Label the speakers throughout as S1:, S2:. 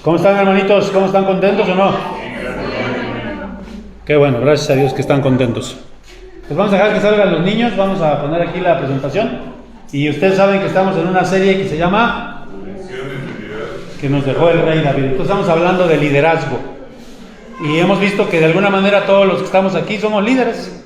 S1: ¿Cómo están, hermanitos? ¿Cómo están? ¿Contentos o no? Qué bueno, gracias a Dios que están contentos. Pues vamos a dejar que salgan los niños, vamos a poner aquí la presentación. Y ustedes saben que estamos en una serie que se llama que nos dejó el rey David. Entonces estamos hablando de liderazgo. Y hemos visto que de alguna manera todos los que estamos aquí somos líderes.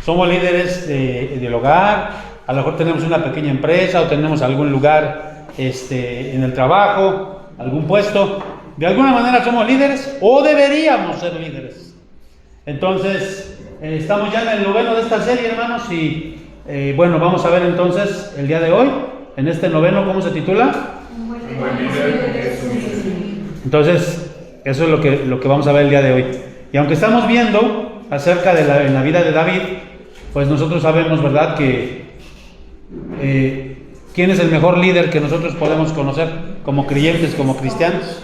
S1: Somos líderes del hogar, a lo mejor tenemos una pequeña empresa o tenemos algún lugar en el trabajo, algún puesto. De alguna manera somos líderes o deberíamos ser líderes. Entonces, estamos ya en el noveno de esta serie, hermanos, y bueno, vamos a ver entonces el día de hoy, en este noveno, ¿cómo se titula? Entonces, eso es lo que vamos a ver el día de hoy. Y aunque estamos viendo acerca de en la vida de David, pues nosotros sabemos, ¿verdad?, que ¿quién es el mejor líder que nosotros podemos conocer como creyentes, como cristianos?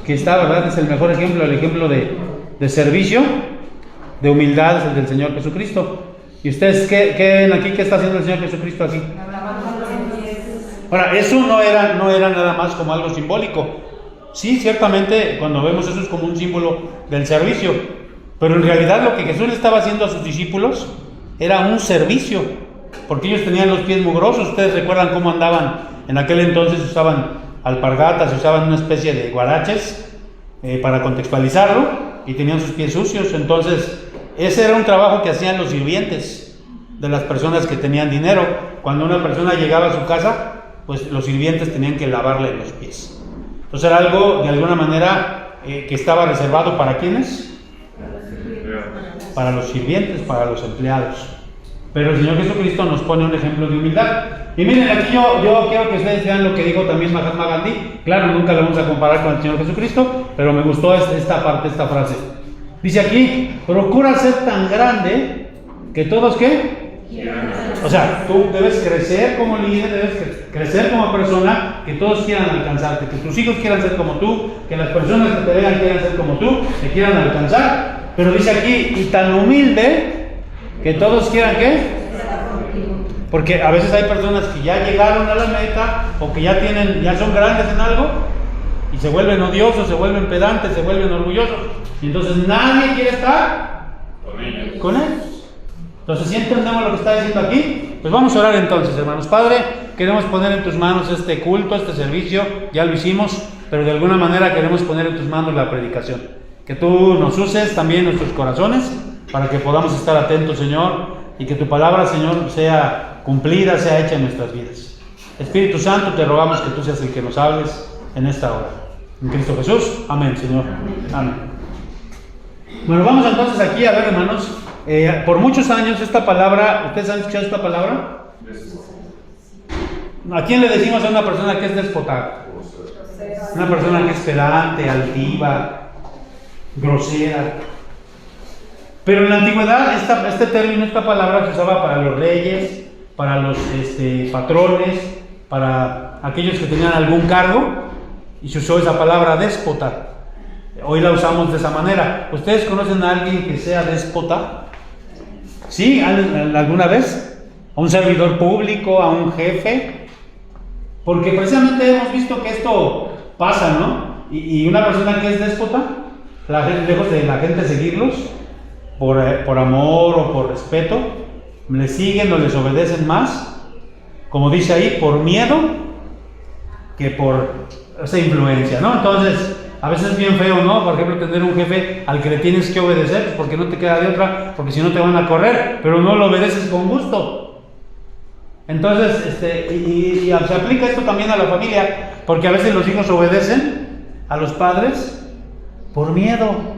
S1: Que está, ¿verdad?, es el mejor ejemplo, el ejemplo de servicio, de humildad, es el del Señor Jesucristo. ¿Y ustedes qué ven aquí? ¿Qué está haciendo el Señor Jesucristo aquí? Ahora, eso no era nada más como algo simbólico. Sí, ciertamente, cuando vemos eso es como un símbolo del servicio, pero en realidad lo que Jesús le estaba haciendo a sus discípulos era un servicio, porque ellos tenían los pies mugrosos. Ustedes recuerdan cómo andaban en aquel entonces, usaban alpargatas, usaban una especie de guaraches, para contextualizarlo, y tenían sus pies sucios. Entonces ese era un trabajo que hacían los sirvientes de las personas que tenían dinero. Cuando una persona llegaba a su casa, pues los sirvientes tenían que lavarle los pies. Entonces era algo de alguna manera que estaba reservado ¿para quiénes? Para los sirvientes, para los empleados. Pero el Señor Jesucristo nos pone un ejemplo de humildad. Y miren, aquí yo quiero que ustedes vean lo que dijo también Mahatma Gandhi. Claro, nunca lo vamos a comparar con el Señor Jesucristo, pero me gustó esta parte, esta frase. Dice aquí: procura ser tan grande que todos, ¿qué? O sea, tú debes crecer como líder, debes crecer como persona, que todos quieran alcanzarte, que tus hijos quieran ser como tú, que las personas que te vean quieran ser como tú, te quieran alcanzar. Pero dice aquí: y tan humilde que todos quieran, ¿qué? Porque a veces hay personas que ya llegaron a la meta o que ya son grandes en algo y se vuelven odiosos, se vuelven pedantes, se vuelven orgullosos, y entonces nadie quiere estar con ellos. Entonces, si entendemos lo que está diciendo aquí, pues vamos a orar entonces, hermanos. Padre, queremos poner en tus manos este culto, este servicio, ya lo hicimos, pero de alguna manera queremos poner en tus manos la predicación. Que tú nos uses también nuestros corazones para que podamos estar atentos, Señor, y que tu palabra, Señor, sea cumplida, sea hecha en nuestras vidas. Espíritu Santo, te rogamos que tú seas el que nos hables en esta hora. En Cristo Jesús, amén, Señor. Amén. Bueno, vamos entonces aquí a ver, hermanos, por muchos años esta palabra, ¿ustedes han escuchado esta palabra? ¿A quién le decimos a una persona que es déspota? Una persona que es pedante, altiva, grosera. Pero en la antigüedad este término, esta palabra se usaba para los reyes, para los patrones, para aquellos que tenían algún cargo, y se usó esa palabra déspota. Hoy la usamos de esa manera. ¿Ustedes conocen a alguien que sea déspota? ¿Sí? ¿Alguna vez? ¿A un servidor público? ¿A un jefe? Porque precisamente hemos visto que esto pasa, ¿no? Y una persona que es déspota, lejos de la gente seguirlos, por amor o por respeto, les siguen o les obedecen más, como dice ahí, por miedo que por esa influencia, ¿no? Entonces, a veces es bien feo, ¿no? Por ejemplo, tener un jefe al que le tienes que obedecer, pues porque no te queda de otra, porque si no te van a correr, pero no lo obedeces con gusto. Entonces, y se aplica esto también a la familia, porque a veces los hijos obedecen a los padres por miedo,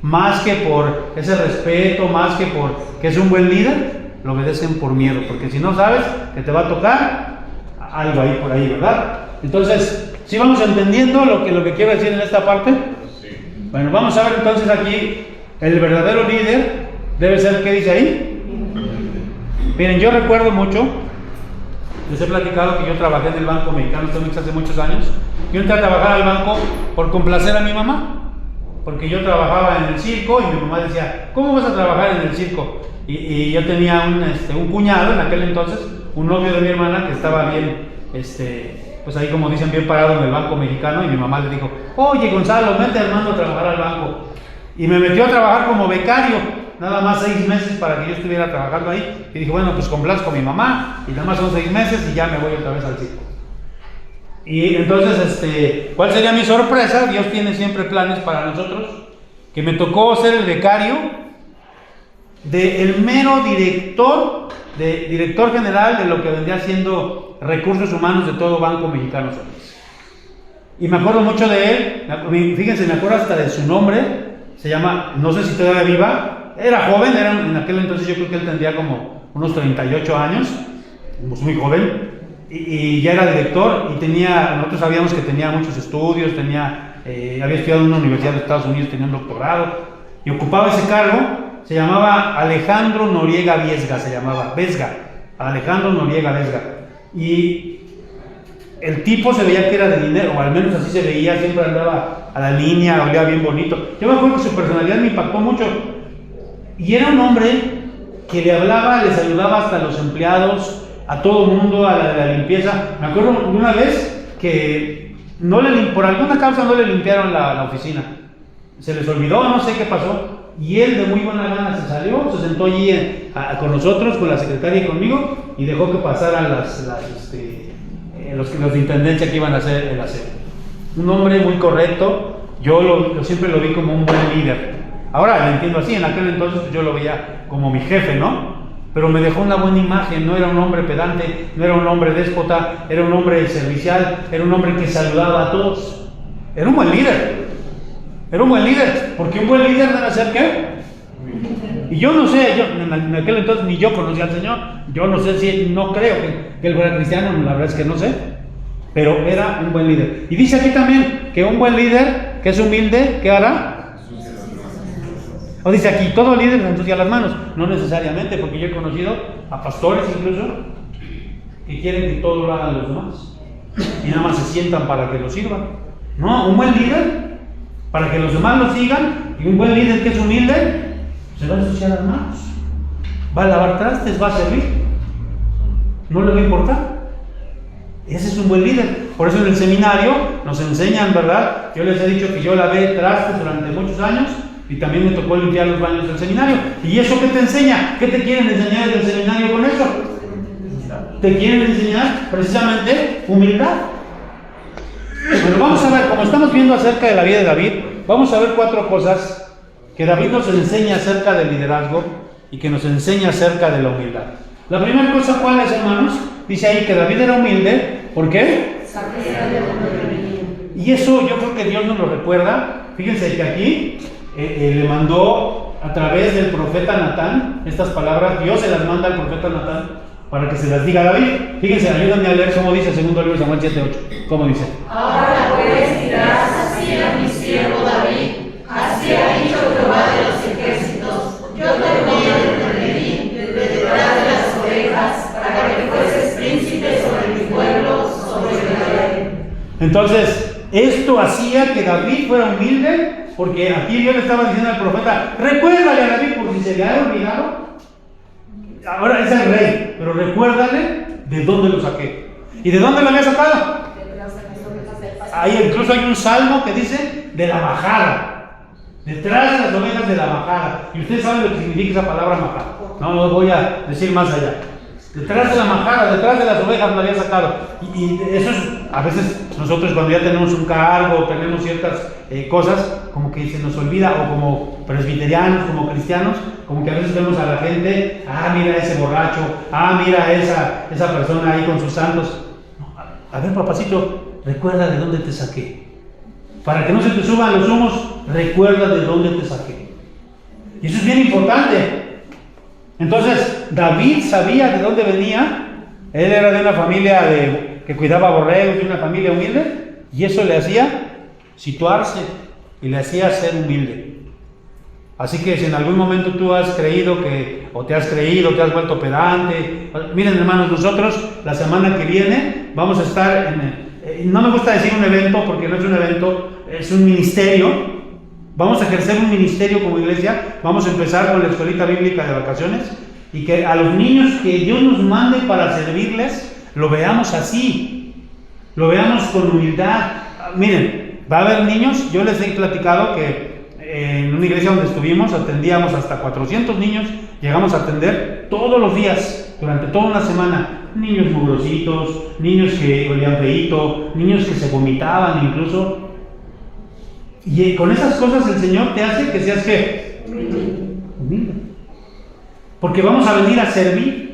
S1: más que por ese respeto, más que por que es un buen líder, lo obedecen por miedo, porque si no sabes que te va a tocar algo ahí por ahí, ¿verdad? Entonces, ¿sí vamos entendiendo lo que quiero decir en esta parte? Sí. Bueno, vamos a ver entonces aquí, el verdadero líder debe ser, ¿qué dice ahí? Miren, yo recuerdo mucho, les he platicado que yo trabajé en el Banco Mexicano hace muchos años. Yo entré a trabajar al banco por complacer a mi mamá, porque yo trabajaba en el circo y mi mamá decía: ¿cómo vas a trabajar en el circo? Y yo tenía un cuñado en aquel entonces, un novio de mi hermana que estaba bien pues ahí como dicen, bien parado en el Banco Mexicano, y mi mamá le dijo, oye Gonzalo, vete Armando a trabajar al banco. Y me metió a trabajar como becario, nada más 6 meses para que yo estuviera trabajando ahí. Y dije, bueno, pues complazco a mi mamá, y nada más son 6 meses y ya me voy otra vez al circo. Y entonces, ¿cuál sería mi sorpresa? Dios tiene siempre planes para nosotros, que me tocó ser el becario del mero director general de lo que vendría siendo recursos humanos de todo Banco Mexicano Solís. Y me acuerdo mucho de él, fíjense, me acuerdo hasta de su nombre, se llama, no sé si todavía viva, era joven, en aquel entonces yo creo que él tendría como unos 38 años, pues muy joven, y ya era director, y nosotros sabíamos que tenía muchos estudios, había estudiado en una universidad de Estados Unidos, tenía un doctorado, y ocupaba ese cargo. Se llamaba Alejandro Noriega Vesga, Alejandro Noriega Vesga. Y el tipo se veía que era de dinero, o al menos así se veía, siempre andaba a la línea, olía bien bonito. Yo me acuerdo que su personalidad me impactó mucho. Y era un hombre que le hablaba, les ayudaba hasta a los empleados, a todo el mundo, a la limpieza. Me acuerdo de una vez que por alguna causa no le limpiaron la oficina. Se les olvidó, no sé qué pasó. Y él de muy buena gana se salió, se sentó allí con nosotros, con la secretaria y conmigo, y dejó que pasaran los de intendencia que iban a hacer el aseo. Un hombre muy correcto, yo siempre lo vi como un buen líder. Ahora lo entiendo así, en aquel entonces yo lo veía como mi jefe, ¿no? Pero me dejó una buena imagen, no era un hombre pedante, no era un hombre déspota, era un hombre servicial, era un hombre que saludaba a todos. Era un buen líder. Porque un buen líder debe ser ¿qué? Y yo no sé, en aquel entonces ni yo conocía al Señor, yo no sé no creo que él fuera cristiano, la verdad es que no sé, pero era un buen líder. Y dice aquí también que un buen líder, que es humilde, ¿qué hará? O dice aquí, todo líder se ensucia las manos, no necesariamente, porque yo he conocido a pastores incluso, que quieren que todo lo hagan los demás, y nada más se sientan para que lo sirvan. No, un buen líder, para que los demás lo sigan, y un buen líder que es humilde, se va a ensuciar las manos, va a lavar trastes, va a servir, no le va a importar. Ese es un buen líder. Por eso en el seminario nos enseñan, ¿verdad? Yo les he dicho que yo lavé trastes durante muchos años, y también me tocó limpiar los baños del seminario. ¿Y eso qué te enseña? ¿Qué te quieren enseñar del seminario con eso? Te quieren enseñar precisamente humildad. Bueno, vamos a ver, como estamos viendo acerca de la vida de David, vamos a ver 4 cosas que David nos enseña acerca del liderazgo y que nos enseña acerca de la humildad. La primera cosa, ¿cuál es, hermanos? Dice ahí que David era humilde. ¿Por qué? Y eso yo creo que Dios nos lo recuerda. Fíjense que aquí le mandó a través del profeta Natán estas palabras. Dios se las manda al profeta Natán para que se las diga a David. Fíjense, ayúdenme a leer cómo dice el segundo libro de Samuel 7:8. ¿Cómo dice? Ahora pues dirás así a mi siervo David, así ha dicho Jehová de los ejércitos, yo te tomé de Leví, de detrás de las orejas, para que fueses príncipe sobre mi pueblo, sobre Israel. Entonces, esto hacía que David fuera humilde, porque aquí Dios le estaba diciendo al profeta, recuérdale a David, por si se le ha olvidado, ahora es el rey, pero recuérdale de dónde lo saqué. ¿Y de dónde lo había sacado? Ahí incluso hay un salmo que dice de la majada, detrás de las ovejas de la majada. Y ustedes saben lo que significa esa palabra majada. No voy a decir más allá. Detrás de la majada, detrás de las ovejas lo había sacado. Y eso es, a veces nosotros cuando ya tenemos un cargo, tenemos ciertas cosas, como que se nos olvida, o como presbiterianos, como cristianos, como que a veces vemos a la gente, mira ese borracho, mira esa persona ahí con sus santos. No, a ver, papacito, recuerda de dónde te saqué. Para que no se te suban los humos, recuerda de dónde te saqué. Y eso es bien importante. Entonces, David sabía de dónde venía. Él era de una familia que cuidaba borregos, de una familia humilde, y eso le hacía situarse y le hacía ser humilde. Así que si en algún momento tú has creído te has vuelto pedante, miren, hermanos, nosotros la semana que viene vamos a estar no me gusta decir un evento porque no es un evento, es un ministerio. Vamos a ejercer un ministerio como iglesia. Vamos a empezar con la escuelita bíblica de vacaciones, y que a los niños que Dios nos mande para servirles, lo veamos así. lo veamos con humildad. Miren, va a haber niños, yo les he platicado que en una iglesia donde estuvimos atendíamos hasta 400 niños, llegamos a atender todos los días, durante toda una semana, niños mugrositos, niños que olían feíto, niños que se vomitaban incluso. Y con esas cosas el Señor te hace que seas ¿qué? Humilde. Porque vamos a venir a servir.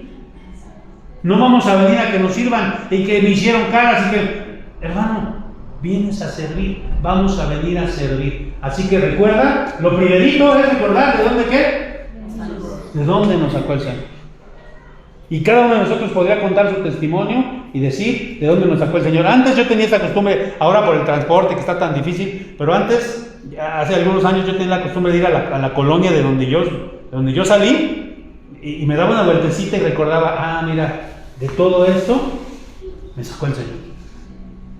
S1: No vamos a venir a que nos sirvan y que me hicieron caras y que... Hermano, vienes a servir, vamos a venir a servir. Así que recuerda, lo primerito es recordar de dónde qué, de dónde nos sacó el Señor. Y cada uno de nosotros podría contar su testimonio y decir de dónde nos sacó el Señor. Antes yo tenía esa costumbre, ahora por el transporte que está tan difícil, pero antes, hace algunos años yo tenía la costumbre de ir a la colonia de donde yo salí y me daba una vueltecita y recordaba, mira, de todo esto me sacó el Señor.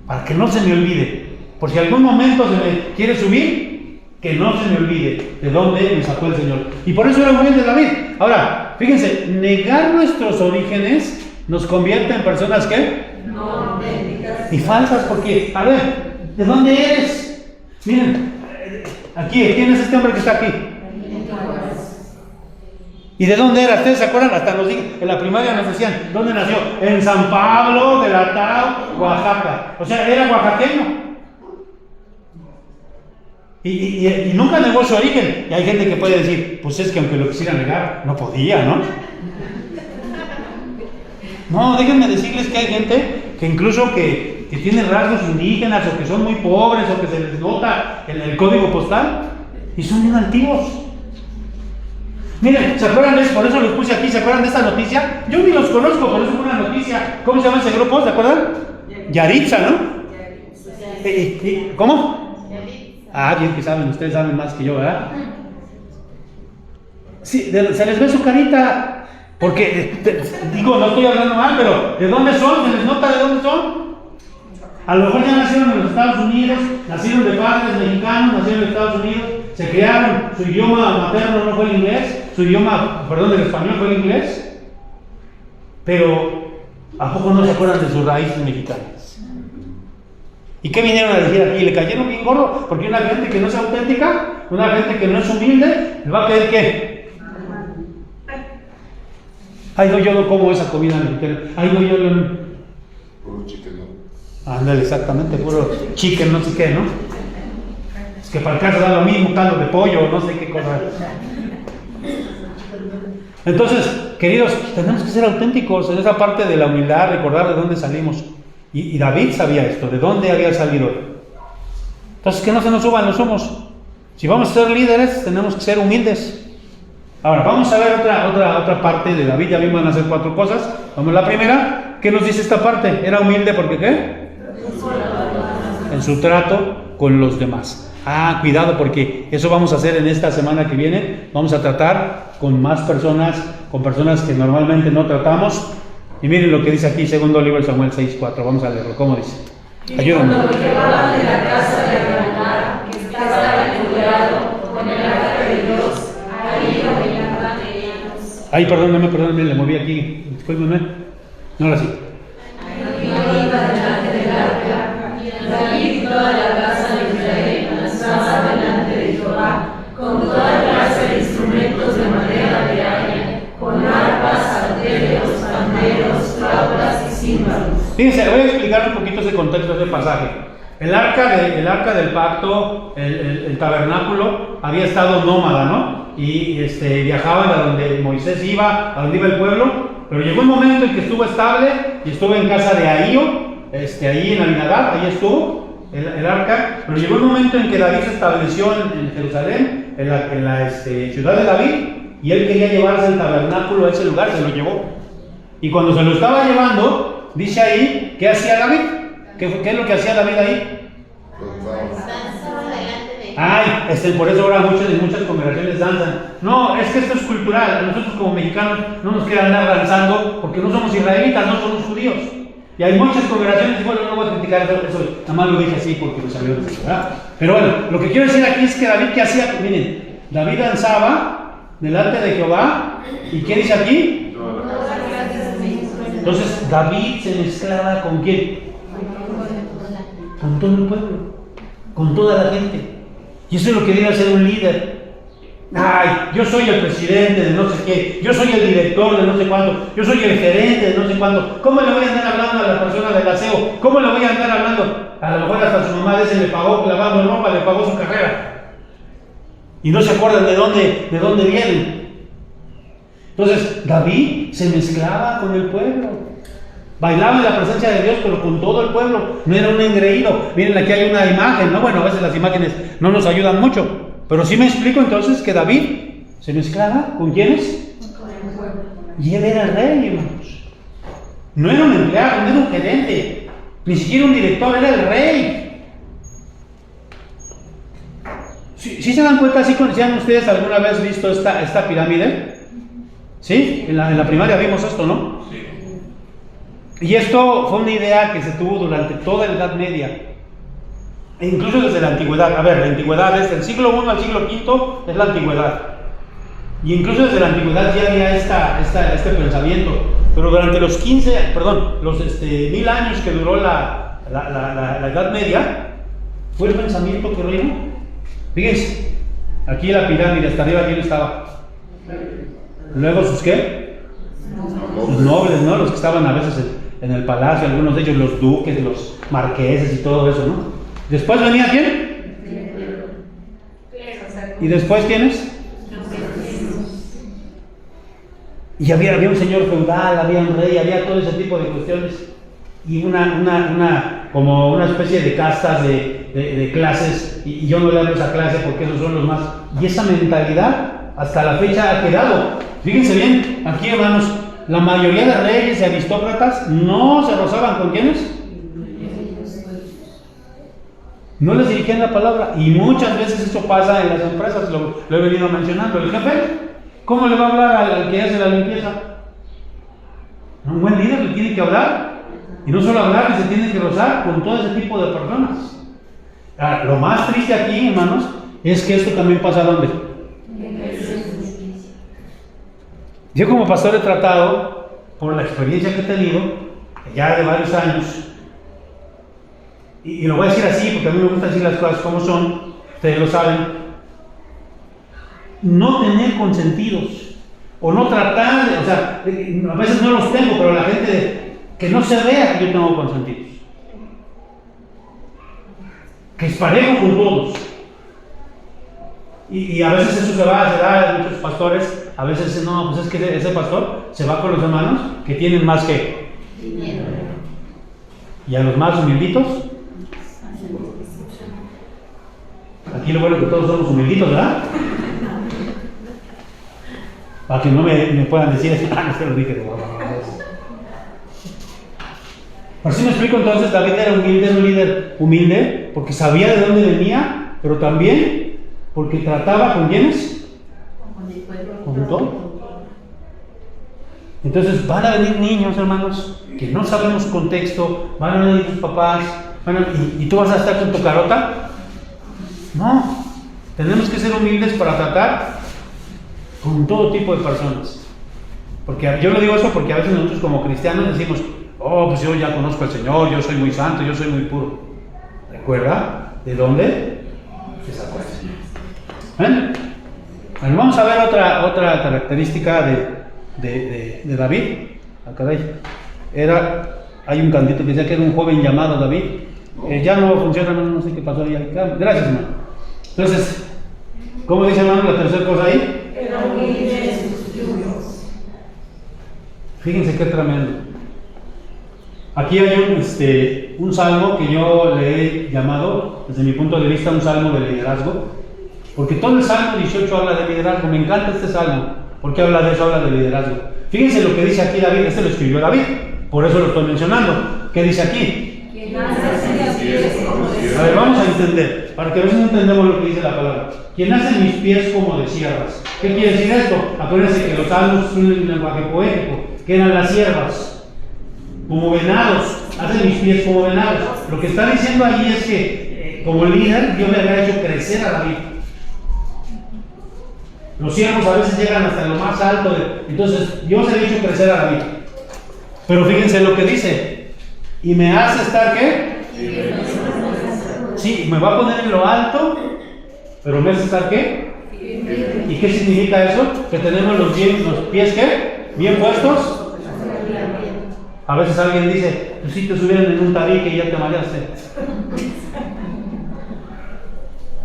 S1: Para que no se me olvide, por si algún momento se me quiere subir, que no se me olvide de dónde me sacó el Señor. Y por eso era muy bien de David. Ahora, fíjense, negar nuestros orígenes nos convierte en personas ¿qué? No auténticas. Y falsas, porque, a ver, ¿de dónde eres? Miren, aquí, ¿quién es este hombre que está aquí? ¿Y de dónde era? ¿Ustedes se acuerdan? Hasta nos dijeron, en la primaria nos decían, ¿dónde nació? En San Pablo de la Tao, Oaxaca. O sea, era oaxaqueño. Y nunca negó su origen. Y hay gente que puede decir, pues es que aunque lo quisiera negar, no podía, ¿no? No, déjenme decirles que hay gente que incluso que tiene rasgos indígenas o que son muy pobres o que se les nota en el código postal y son bien antiguos. Miren, ¿se acuerdan de eso? Por eso los puse aquí, ¿se acuerdan de esta noticia? Yo ni los conozco, por eso fue una noticia. ¿Cómo se llama ese grupo? ¿Se acuerdan? Yaritza, ¿no? ¿Cómo? Bien que saben, ustedes saben más que yo, ¿verdad? Sí, se les ve su carita, porque, digo, no estoy hablando mal, pero ¿de dónde son? ¿Se les nota de dónde son? A lo mejor ya nacieron en los Estados Unidos, nacieron de padres mexicanos, nacieron en Estados Unidos, se crearon, su idioma materno no fue el inglés, el español fue el inglés, pero ¿a poco no se acuerdan de sus raíces mexicanas? ¿Y qué vinieron a decir aquí? ¿Le cayeron bien gordo? Porque una gente que no es auténtica, una gente que no es humilde, ¿le va a caer qué? Ay, no, yo no como esa comida mexicana. Ay, no, yo no.
S2: Puro chicken, ¿no?
S1: Ándale, exactamente, puro chicken, no sé qué, ¿no? Es que para el caso da lo mismo, caldo de pollo, no sé qué cosa. Entonces, queridos, tenemos que ser auténticos en esa parte de la humildad, recordar de dónde salimos. Y David sabía esto, de dónde había salido él. Entonces, que no se nos suban los humos. Si vamos a ser líderes, tenemos que ser humildes. Ahora, vamos a ver otra parte de David. Ya vimos, van a hacer 4 cosas. Vamos a la primera. ¿Qué nos dice esta parte? Era humilde porque ¿qué? En su trato con los demás. Cuidado, porque eso vamos a hacer en esta semana que viene. Vamos a tratar con más personas, con personas que normalmente no tratamos. Y miren lo que dice aquí, segundo libro de Samuel 6:4. Vamos a leerlo. ¿Cómo dice? Ayúdame.
S3: Cuando llevaban de la casa de Abrahamar, que estaba encuadrado con el arca de Dios, ahí orinaban ellos.
S1: Ay, perdónenme, le moví aquí. Discúlpenme. No, ahora sí.
S3: Ahí iba delante del arca, y David y toda la casa de Israel lanzaba delante de Jehová, con toda clase de instrumentos de madera de haya, con arpas, salterios, panderos, flautas y címbalos.
S1: Fíjense, voy a explicar un poquito ese contexto de ese pasaje. El arca del pacto, el tabernáculo, había estado nómada, ¿no? Y viajaban a donde Moisés iba, a donde iba el pueblo, pero llegó un momento en que estuvo estable y estuvo en casa de Ahío, ahí en Abinadab, ahí estuvo el arca, pero llegó un momento en que David se estableció en Jerusalén, en la ciudad de David, y él quería llevarse el tabernáculo a ese lugar, se lo llevó. Y cuando se lo estaba llevando, dice ahí, ¿qué hacía David? ¿Qué es lo que hacía David ahí? Por eso ahora en muchas congregaciones danzan. No, es que esto es cultural. Nosotros como mexicanos no nos queda andar danzando porque no somos israelitas, no somos judíos. Y hay muchas congregaciones, y bueno, no voy a criticar eso, nada más lo dije así porque me salió de eso, ¿verdad? Pero bueno, lo que quiero decir aquí es que David, ¿qué hacía? Miren, David danzaba delante de Jehová, ¿y qué dice aquí? Entonces David se mezclaba ¿con quién? con todo el pueblo, con toda la gente. Y eso es lo que debe hacer un líder. Ay, yo soy el presidente de no sé qué, yo soy el director de no sé cuánto, yo soy el gerente de no sé cuánto. ¿Cómo le voy a andar hablando a la persona del aseo? ¿Cómo le voy a andar hablando? A lo mejor hasta su mamá de ese le pagó lavando ropa, le pagó su carrera. Y no se acuerdan de dónde vienen. Entonces, David se mezclaba con el pueblo. Bailaba en la presencia de Dios, pero con todo el pueblo. No era un engreído. Miren, aquí hay una imagen, ¿no? Bueno, a veces las imágenes no nos ayudan mucho. Pero sí me explico entonces que David se mezclaba ¿con quiénes?
S3: Con el pueblo.
S1: Y él era el rey, hermanos. No era un empleado, no era un gerente, ni siquiera un director, era el rey. ¿Sí se dan cuenta? ¿Sí conocían ustedes alguna vez visto esta pirámide? ¿Sí? En la primaria vimos esto, ¿no?
S2: Sí.
S1: Y esto fue una idea que se tuvo durante toda la Edad Media. E incluso desde la antigüedad. A ver, la antigüedad es del siglo I al siglo V, es la antigüedad. Y incluso desde la antigüedad ya había este pensamiento. Pero durante los 1000 años que duró la Edad Media, fue el pensamiento que reino. Fíjense, aquí la pirámide, hasta arriba, ¿quién estaba? Luego sus ¿qué? Los nobles, ¿no? Los que estaban a veces en el palacio, algunos de ellos los duques, los marqueses y todo eso, ¿no? Después venía ¿quién? ¿Y después quiénes? Y había un señor feudal, había un rey, había todo ese tipo de cuestiones. Y como una especie de castas de clases, y yo no le hablo esa clase porque esos son los más. Y esa mentalidad hasta la fecha ha quedado. Fíjense bien, aquí hermanos, la mayoría de reyes y aristócratas no se rozaban con ¿quiénes? No les dirigían la palabra. Y muchas veces eso pasa en las empresas, lo he venido mencionando. El jefe, ¿cómo le va a hablar al que hace la limpieza? Un buen líder le tiene que hablar. Y no solo hablar, se tiene que rozar con todo ese tipo de personas. Lo más triste aquí, hermanos, es que esto también pasa ¿dónde? Yo como pastor he tratado, por la experiencia que he tenido, ya de varios años, y lo voy a decir así porque a mí me gusta decir las cosas como son, ustedes lo saben, no tener consentidos, o no tratar de, o sea, a veces no los tengo, pero la gente, que no se vea que yo tengo consentidos, que es parejo con todos. Y a veces eso se da en muchos pastores, a veces dicen, no, pues es que ese pastor se va con los hermanos que tienen más que dinero. Y a los más humilditos, aquí lo bueno es que todos somos humilditos, ¿verdad? Para que no me puedan decir así, no se lo dije de Por si me explico, entonces David era un líder humilde, porque sabía de dónde venía, pero también porque trataba con ¿quiénes? Con todo. Entonces van a venir niños, hermanos, que no sabemos contexto, van a venir tus papás, y tú vas a estar con tu carota. No, tenemos que ser humildes para tratar con todo tipo de personas. Porque yo le digo eso porque a veces nosotros como cristianos decimos, oh, pues yo ya conozco al Señor, yo soy muy santo, yo soy muy puro. ¿Recuerda? ¿De dónde? De esa cosa. Bueno, vamos a ver otra característica de David. Acá hay un cantito que decía que era un joven llamado David. Ya no funciona, no sé qué pasó ahí. Gracias, hermano. Entonces, ¿cómo dice, hermano, la tercera cosa ahí?
S3: Era humilde en sus triunfos.
S1: Fíjense qué tremendo. Aquí hay un salmo que yo le he llamado, desde mi punto de vista, un salmo de liderazgo. Porque todo el Salmo 18 habla de liderazgo. Me encanta este salmo. ¿Por qué habla de eso? Habla de liderazgo. Fíjense lo que dice aquí David. Este lo escribió David. Por eso lo estoy mencionando. ¿Qué dice aquí? A ver, vamos a entender. Para que a veces no entendemos lo que dice la palabra. Quien hace mis pies como de siervas. ¿Qué quiere decir esto? Acuérdense que los salmos son un lenguaje poético. Que eran las siervas. Como venados. Hacen mis pies como venados. Lo que está diciendo ahí es que como líder Dios le había hecho crecer a David. Los siervos a veces llegan hasta lo más alto. Entonces, Dios le ha hecho crecer a David. Pero fíjense lo que dice. Y me hace estar, ¿qué? Sí, me va a poner en lo alto, pero me hace estar ¿qué? ¿Y qué significa eso? Que tenemos los pies ¿qué? Bien puestos. A veces alguien dice, pues si te subieron en un tabique y ya te mareaste.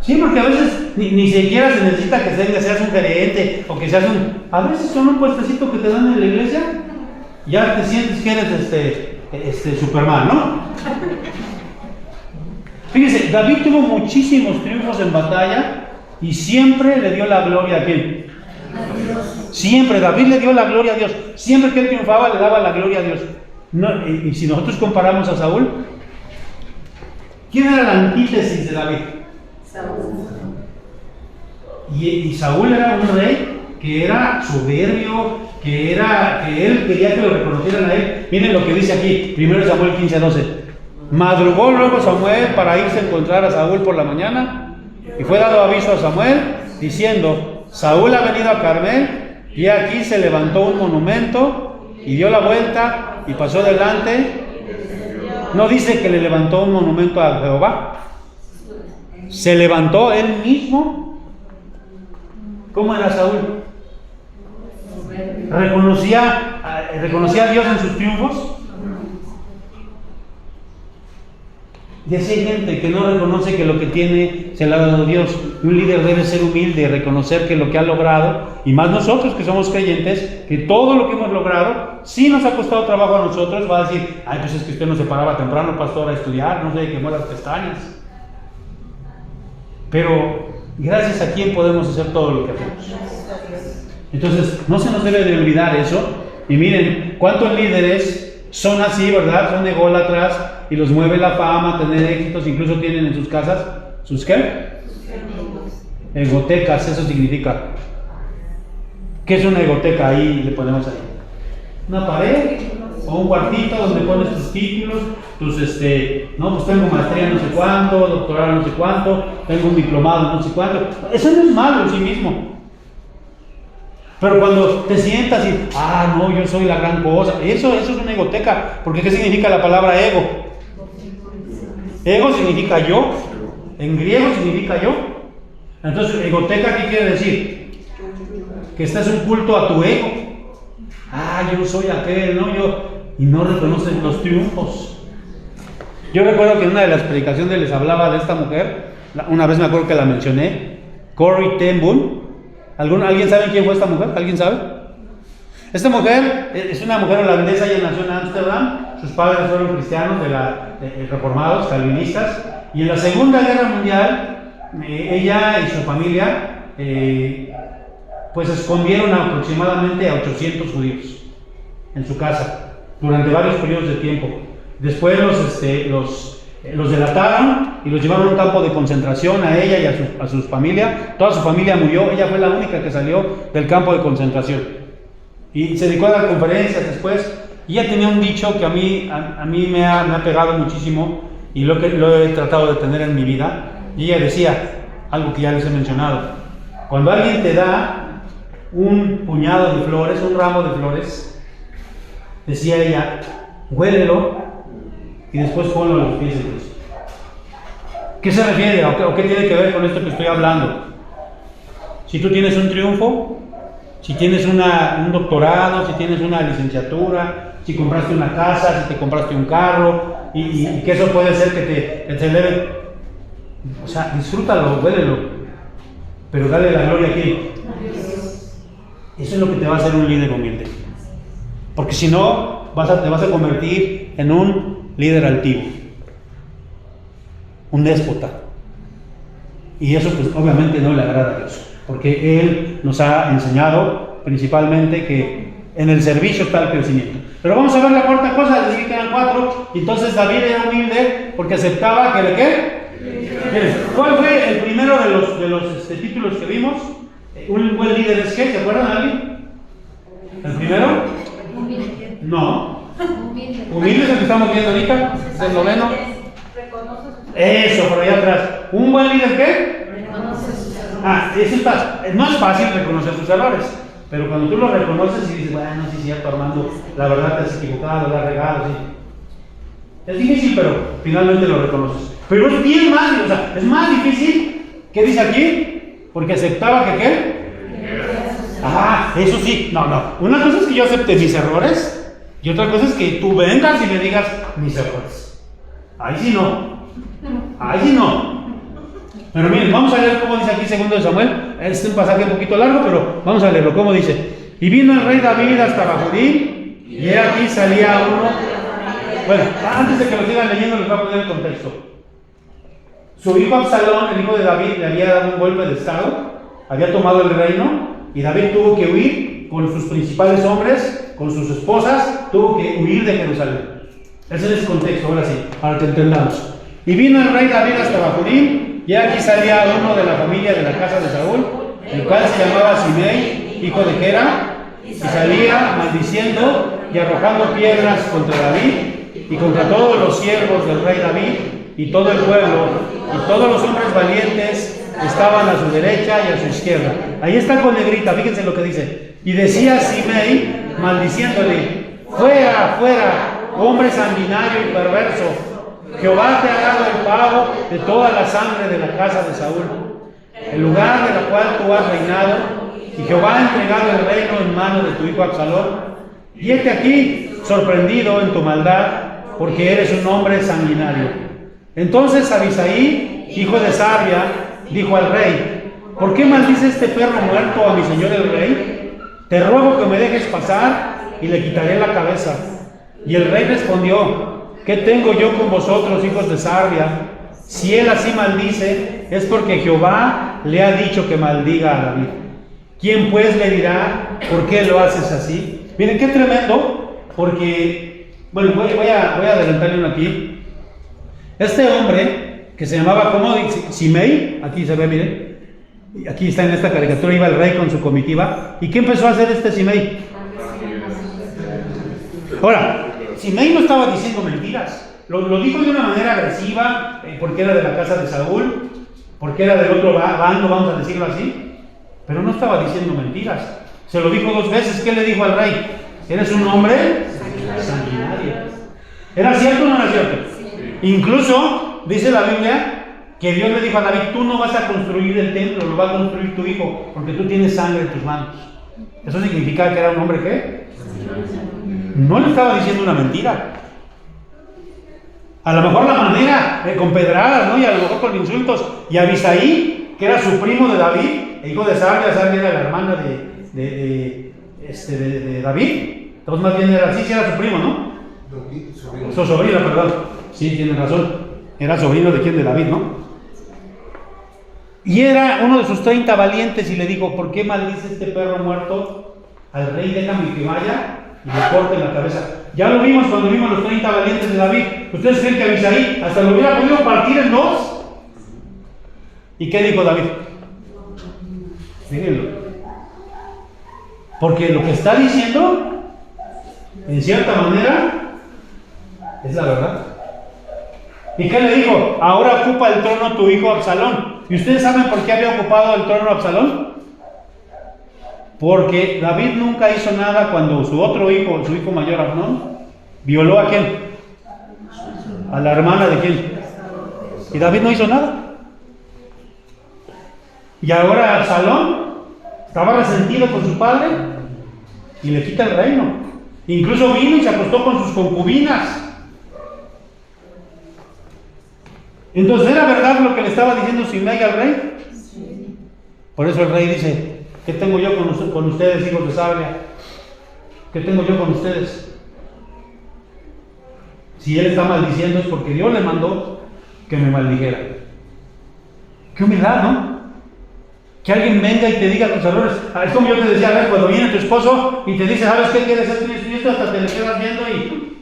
S1: Sí, porque a veces ni siquiera se necesita que seas un gerente o que seas a veces con un puestecito que te dan en la iglesia, ya te sientes que eres Superman, ¿no? Fíjese, David tuvo muchísimos triunfos en batalla y siempre le dio la gloria a quién. Siempre, David le dio la gloria a Dios. Siempre que él triunfaba le daba la gloria a Dios. No, y si nosotros comparamos a Saúl, ¿quién era la antítesis de David?
S3: Saúl.
S1: Y Saúl era un rey que era soberbio, que él quería que lo reconocieran a él. Miren lo que dice aquí, 1 Samuel 15:12. Madrugó luego Samuel para irse a encontrar a Saúl por la mañana, y fue dado aviso a Samuel, diciendo: Saúl ha venido a Carmel, y aquí se levantó un monumento, y dio la vuelta, y pasó delante. No dice que le levantó un monumento a Jehová, se levantó él mismo. ¿Cómo era Saúl? ¿Reconocía a Dios en sus triunfos? Y así hay gente que no reconoce que lo que tiene se le ha dado Dios. Un líder debe ser humilde, reconocer que lo que ha logrado, y más nosotros que somos creyentes, que todo lo que hemos logrado, si nos ha costado trabajo a nosotros, va a decir: ay, pues es que usted no se paraba temprano, pastor, a estudiar, no se quemó las pestañas. Pero gracias a quién podemos hacer todo lo que hacemos. Entonces, no se nos debe de olvidar eso. Y miren, ¿cuántos líderes son así, verdad? Son ególatras y los mueve la fama, tener éxitos, incluso tienen en sus casas, ¿sus qué? Egotecas, eso significa. ¿Qué es una egoteca? Ahí le ponemos ahí. Una pared o un cuartito donde pones tus títulos, tus no, pues tengo maestría no sé cuánto, doctorado no sé cuánto, tengo un diplomado no sé cuánto. Eso no es malo en sí mismo. Pero cuando te sientas y, no, yo soy la gran cosa, eso es una egoteca. Porque ¿qué significa la palabra ego? Ego significa yo, en griego significa yo. Entonces, egoteca, ¿qué quiere decir? Que este es un culto a tu ego. Yo soy aquel, ¿no? Y no reconoces los triunfos. Yo recuerdo que en una de las predicaciones les hablaba de esta mujer. Una vez me acuerdo que la mencioné, Corrie ten Boom. ¿Alguien sabe quién fue esta mujer? ¿Alguien sabe? Esta mujer es una mujer holandesa, ella nació en Ámsterdam. Sus padres fueron cristianos reformados, calvinistas. Y en la Segunda Guerra Mundial, ella y su familia pues escondieron aproximadamente a 800 judíos en su casa durante varios periodos de tiempo. Después los delataron y los llevaron a un campo de concentración, a ella y a su familia. Toda su familia murió, ella fue la única que salió del campo de concentración. Y se dedicó a dar conferencias después. Y ella tenía un dicho que a mí me ha pegado muchísimo y lo he tratado de tener en mi vida. Y ella decía algo que ya les he mencionado: cuando alguien te da un puñado de flores, un ramo de flores, decía ella, huélelo y después ponlo a los pies de Dios. ¿Qué se refiere o qué tiene que ver con esto que estoy hablando? Si tú tienes un triunfo, si tienes un doctorado, si tienes una licenciatura, si compraste una casa, si te compraste un carro, y que eso puede ser que te eleve, o sea, disfrútalo, huélelo, pero dale la gloria a quién. Eso es lo que te va a hacer un líder humilde, porque si no te vas a convertir en un líder altivo, un déspota, y eso pues obviamente no le agrada a Dios, porque Él nos ha enseñado principalmente que en el servicio está el crecimiento. Pero vamos a ver la cuarta cosa, les dije que eran 4. Entonces David era humilde porque aceptaba que ¿cuál fue el primero de los títulos que vimos? Un buen líder es ¿qué? ¿Se acuerdan alguien? ¿El primero? No. Humilde es el que estamos viendo ahorita, es el noveno. Eso, por allá atrás. ¿Un buen líder qué? No es fácil reconocer sus errores, pero cuando tú los reconoces y dices, bueno, sí es cierto, Armando, la verdad te has equivocado, la has regado, sí. Es difícil, pero finalmente lo reconoces. Pero es bien más, o sea, es más difícil. ¿Qué dice aquí? Porque aceptaba que ¿qué? Ah, eso sí, no. Una cosa es que yo acepte mis errores y otra cosa es que tú vengas y me digas mis errores. Ahí sí no. Pero miren, vamos a leer cómo dice aquí 2 de Samuel. Es un pasaje un poquito largo, pero vamos a leerlo. ¿Cómo dice? Y vino el rey David hasta Bahurim, y aquí salía uno. Bueno, antes de que lo sigan leyendo, les voy a poner el contexto. Su hijo Absalón, el hijo de David, le había dado un golpe de estado, había tomado el reino, y David tuvo que huir con sus principales hombres, con sus esposas, tuvo que huir de Jerusalén. Ese es el contexto, ahora sí, para que entendamos. Y vino el rey David hasta Bahurim, y aquí salía uno de la familia de la casa de Saúl, el cual se llamaba Simei, hijo de Gera, y salía maldiciendo y arrojando piedras contra David y contra todos los siervos del rey David y todo el pueblo, y todos los hombres valientes estaban a su derecha y a su izquierda. Ahí está con negrita, fíjense lo que dice. Y decía Simei, maldiciéndole: fuera, fuera, hombre sanguinario y perverso, Jehová te ha dado el pago de toda la sangre de la casa de Saúl, el lugar de la cual tú has reinado, y Jehová ha entregado el reino en mano de tu hijo Absalón. Y este aquí, sorprendido en tu maldad, porque eres un hombre sanguinario. Entonces Abisaí, hijo de Sarbia, dijo al rey: ¿por qué maldice este perro muerto a mi señor el rey? Te ruego que me dejes pasar y le quitaré la cabeza. Y el rey respondió: ¿qué tengo yo con vosotros, hijos de Sarbia? Si él así maldice, es porque Jehová le ha dicho que maldiga a David. ¿Quién pues le dirá por qué lo haces así? Miren, qué tremendo, porque, bueno, voy a adelantarle uno aquí. Este hombre, que se llamaba, ¿cómo dice? Simei, aquí se ve, miren, aquí está en esta caricatura, iba el rey con su comitiva. ¿Y qué empezó a hacer este Simei? Ahora, Simei no estaba diciendo mentiras, lo dijo de una manera agresiva, porque era de la casa de Saúl, porque era del otro bando, vamos a decirlo así, pero no estaba diciendo mentiras. Se lo dijo 2 veces. ¿Qué le dijo al rey? ¿Eres un hombre sanguinario? ¿Era cierto o no era cierto? Incluso dice la Biblia que Dios le dijo a David: tú no vas a construir el templo, lo va a construir tu hijo, porque tú tienes sangre en tus manos. Eso significa que era un hombre ¿qué? No le estaba diciendo una mentira. A lo mejor la manera, con pedradas, ¿no? Y a lo mejor con insultos. Y Abisaí, que era su primo de David, el hijo de Sarbia, Sarbia era la hermana de David. Entonces más bien era así, sí era su primo, ¿no? Su sobrino, perdón. Sí, tiene razón. Era sobrino de quién, de David, ¿no? Y era uno de sus 30 valientes y le dijo: ¿por qué maldice este perro muerto al rey? Déjame que vaya y le corte la cabeza. Ya lo vimos cuando vimos los 30 valientes de David. ¿Ustedes creen que Abisaí hasta lo hubiera podido partir en 2? ¿Y qué dijo David? Fíjenlo. Porque lo que está diciendo, en cierta manera, es la verdad. ¿Y qué le dijo? Ahora ocupa el trono tu hijo Absalón. ¿Y ustedes saben por qué había ocupado el trono Absalón? Porque David nunca hizo nada cuando su otro hijo, su hijo mayor Amnón, violó ¿a quién? A la hermana de quién. Y David no hizo nada. Y ahora Absalón estaba resentido con su padre y le quita el reino. Incluso vino y se acostó con sus concubinas. Entonces, ¿era verdad lo que le estaba diciendo Simei al rey? Sí. Por eso el rey dice: ¿qué tengo yo con ustedes, hijos de Sarbia? ¿Qué tengo yo con ustedes? Si él está maldiciendo es porque Dios le mandó que me maldijera. Qué humildad, ¿no? Que alguien venga y te diga tus errores. Es como yo te decía, a ver, cuando viene tu esposo y te dice: ¿sabes qué quieres hacer? Y esto, hasta te le quedas viendo y...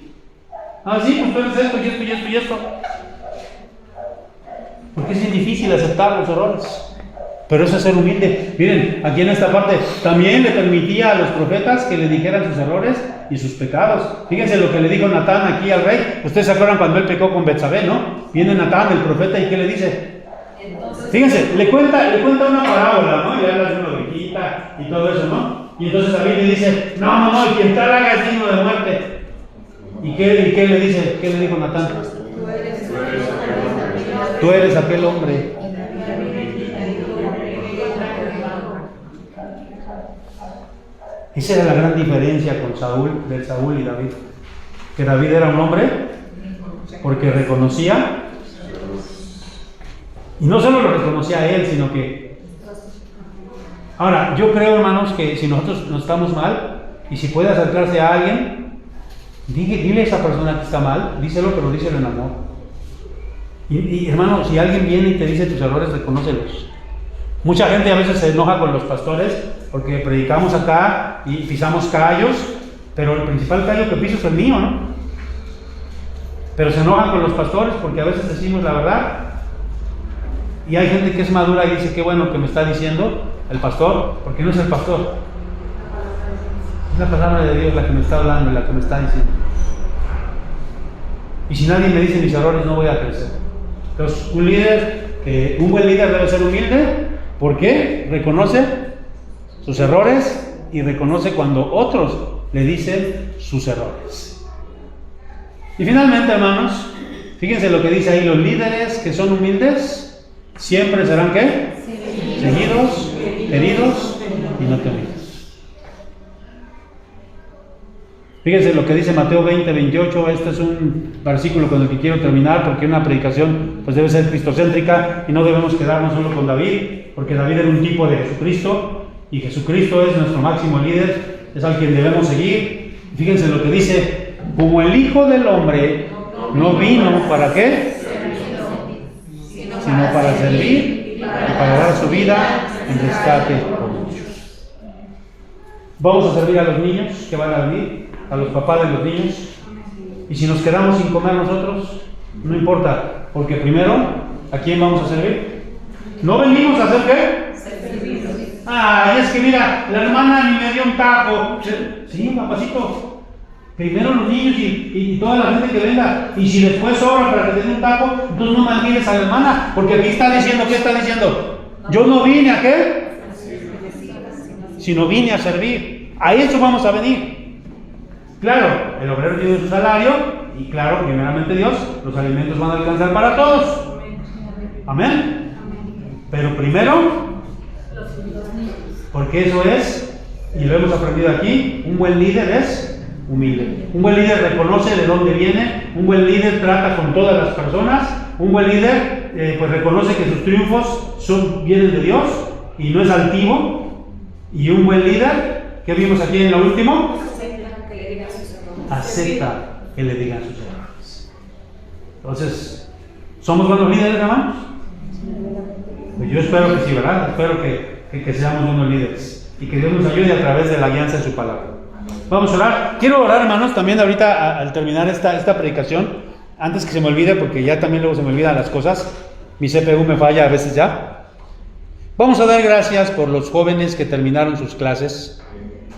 S1: ah, sí, pues tú eres esto y esto y esto y esto. Porque es difícil aceptar los errores. Pero eso es ser humilde. Miren, aquí en esta parte también le permitía a los profetas que le dijeran sus errores y sus pecados. Fíjense lo que le dijo Natán aquí al rey. Ustedes se acuerdan cuando él pecó con Betsabé, ¿no? Viene Natán, el profeta, y ¿qué le dice? Fíjense, le cuenta una parábola, ¿no? Y habla de una ovejita y todo eso, ¿no? Y entonces David le dice: no, el quien tal haga es digno de muerte. ¿Y qué le dice? ¿Qué le dijo Natán? Tú eres aquel hombre. Esa era la gran diferencia con Saúl y David. Que David era un hombre porque reconocía, y no solo lo reconocía a él, sino que... Ahora, yo creo, hermanos, que si nosotros no estamos mal, y si puede acercarse a alguien, dile a esa persona que está mal, díselo, pero díselo en amor. Y hermano, si alguien viene y te dice tus errores, reconócelos. Mucha gente a veces se enoja con los pastores porque predicamos acá y pisamos callos, pero el principal callo que piso es el mío, ¿no? Pero se enojan con los pastores porque a veces decimos la verdad. Y hay gente que es madura y dice, qué bueno que me está diciendo el pastor, porque no es el pastor. Es la palabra de Dios la que me está hablando y la que me está diciendo. Y si nadie me dice mis errores, no voy a crecer. Entonces, un buen líder debe ser humilde. ¿Por qué? Reconoce sus errores y reconoce cuando otros le dicen sus errores. Y finalmente, hermanos, fíjense lo que dice ahí: los líderes que son humildes siempre serán ¿qué? Seguidos, queridos y no temidos. Fíjense lo que dice Mateo 20:28. Este es un versículo con el que quiero terminar, porque una predicación pues debe ser cristocéntrica y no debemos quedarnos solo con David, porque David era un tipo de Jesucristo y Jesucristo es nuestro máximo líder, es al quien debemos seguir. Fíjense lo que dice: como el Hijo del Hombre no vino ¿para qué? Sino para servir y para dar su vida en rescate por muchos. Vamos a servir a los niños que van a venir, a los papás de los niños, y si nos quedamos sin comer nosotros, no importa, porque primero, ¿a quién vamos a servir? ¿No venimos a hacer qué? Ay, es que mira, la hermana ni me dio un taco. Sí, papacito. Primero los niños y toda la gente que venga. Y si después sobra para que te den un taco, entonces no maldigas a la hermana. Porque aquí está diciendo, ¿qué está diciendo? Yo no vine a qué, sino vine a servir. A eso vamos a venir. Claro, el obrero tiene su salario. Y claro, primeramente Dios, los alimentos van a alcanzar para todos. Amén. Pero primero, porque eso es, y lo hemos aprendido aquí, un buen líder es humilde. Un buen líder reconoce de dónde viene, un buen líder trata con todas las personas, un buen líder pues reconoce que sus triunfos vienen de Dios y no es altivo. Y un buen líder, ¿qué vimos aquí en lo último? Acepta que le digan sus errores. Entonces, ¿somos buenos líderes, hermanos? Pues yo espero que sí, ¿verdad? Espero que seamos buenos líderes y que Dios nos ayude a través de la guianza de su palabra. Vamos a orar. Quiero orar, hermanos, también ahorita al terminar esta predicación, antes que se me olvide, porque ya también luego se me olvidan las cosas. Mi CPU me falla a veces ya. Vamos a dar gracias por los jóvenes que terminaron sus clases.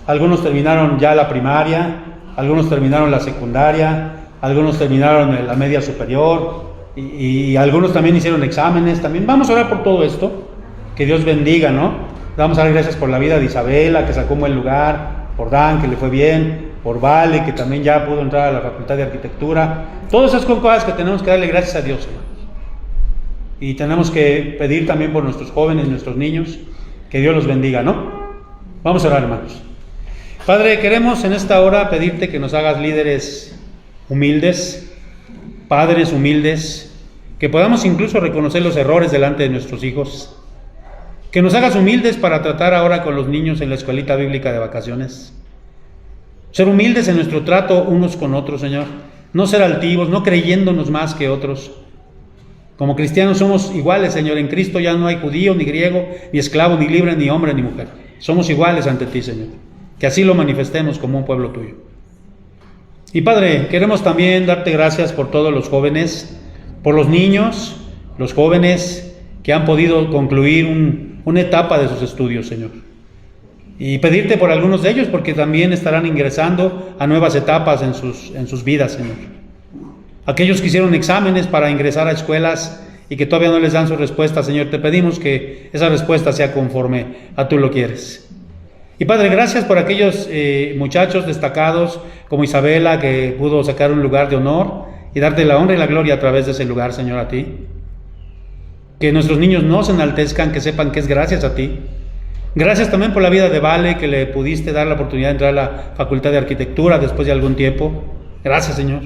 S1: Algunos terminaron ya la primaria, algunos terminaron la secundaria, algunos terminaron la media superior y algunos también hicieron exámenes. También vamos a orar por todo esto. Que Dios bendiga, ¿no? Vamos a dar gracias por la vida de Isabela, que sacó un buen lugar, por Dan, que le fue bien, por Vale, que también ya pudo entrar a la Facultad de Arquitectura. Todas esas son cosas que tenemos que darle gracias a Dios, hermanos. Y tenemos que pedir también por nuestros jóvenes, nuestros niños, que Dios los bendiga, ¿no? Vamos a orar, hermanos. Padre, queremos en esta hora pedirte que nos hagas líderes humildes, padres humildes, que podamos incluso reconocer los errores delante de nuestros hijos. Que nos hagas humildes para tratar ahora con los niños en la escuelita bíblica de vacaciones. Ser humildes en nuestro trato unos con otros, Señor. No ser altivos, no creyéndonos más que otros. Como cristianos somos iguales, Señor. En Cristo ya no hay judío, ni griego, ni esclavo, ni libre, ni hombre, ni mujer. Somos iguales ante ti, Señor. Que así lo manifestemos como un pueblo tuyo. Y Padre, queremos también darte gracias por todos los jóvenes, por los niños, los jóvenes que han podido concluir una etapa de sus estudios, Señor. Y pedirte por algunos de ellos, porque también estarán ingresando a nuevas etapas en sus vidas, Señor. Aquellos que hicieron exámenes para ingresar a escuelas y que todavía no les dan su respuesta, Señor, te pedimos que esa respuesta sea conforme a tú lo quieres. Y Padre, gracias por aquellos muchachos destacados como Isabela, que pudo sacar un lugar de honor y darte la honra y la gloria a través de ese lugar, Señor, a ti. Que nuestros niños no se enaltezcan, que sepan que es gracias a ti. Gracias también por la vida de Vale, que le pudiste dar la oportunidad de entrar a la Facultad de Arquitectura después de algún tiempo. Gracias, Señor.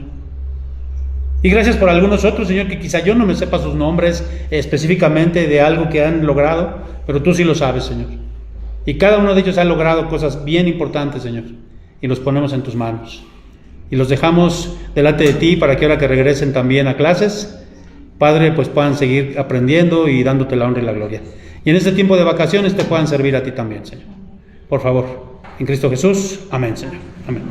S1: Y gracias por algunos otros, Señor, que quizá yo no me sepa sus nombres específicamente de algo que han logrado, pero tú sí lo sabes, Señor. Y cada uno de ellos ha logrado cosas bien importantes, Señor, y los ponemos en tus manos. Y los dejamos delante de ti para que ahora que regresen también a clases, Padre, pues puedan seguir aprendiendo y dándote la honra y la gloria. Y en este tiempo de vacaciones te puedan servir a ti también, Señor. Por favor, en Cristo Jesús. Amén, Señor. Amén.